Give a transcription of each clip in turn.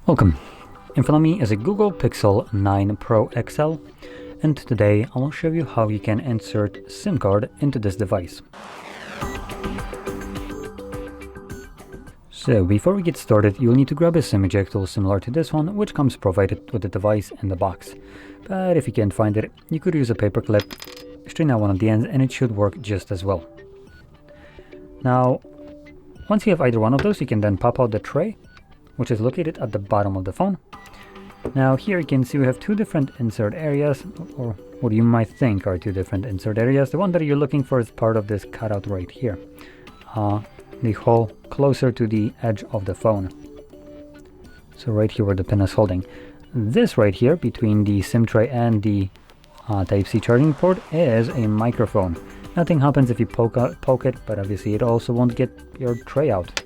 Welcome. In front of me is a Google Pixel 9 Pro XL, and today I will show you how you can insert SIM card into this device. So before we get started, you'll need to grab a SIM eject tool similar to this one, which comes provided with the device in the box. But if you can't find it, you could use a paper clip, straighten out one of the ends, and it should work just as well. Now, once you have either one of those, you can then pop out the tray, which is located at the bottom of the phone. Now here you can see we have two different insert areas, or what you might think are two different insert areas. The one that you're looking for is part of this cutout right here, the hole closer to the edge of the phone. So right here where the pin is holding. This right here between the SIM tray and the Type-C charging port is a microphone. Nothing happens if you poke it, but obviously it also won't get your tray out.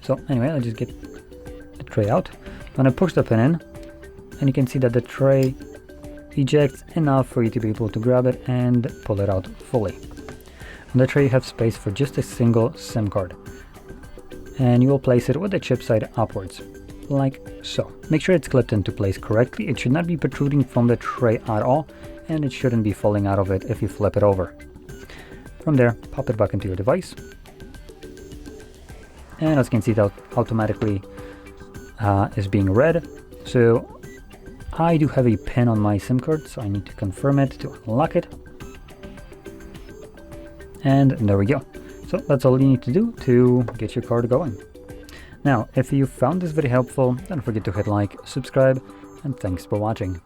So anyway, I'll just get the tray out. I'm gonna push the pin in, and you can see that the tray ejects enough for you to be able to grab it and pull it out fully. On the tray you have space for just a single SIM card, and you will place it with the chip side upwards, like so. Make sure it's clipped into place correctly. It should not be protruding from the tray at all, and it shouldn't be falling out of it if you flip it over. From there, pop it back into your device. And as you can see, that automatically is being read. So I do have a pin on my SIM card, so I need to confirm it to unlock it. And there we go. So that's all you need to do to get your card going. Now, if you found this video helpful, don't forget to hit like, subscribe, and thanks for watching.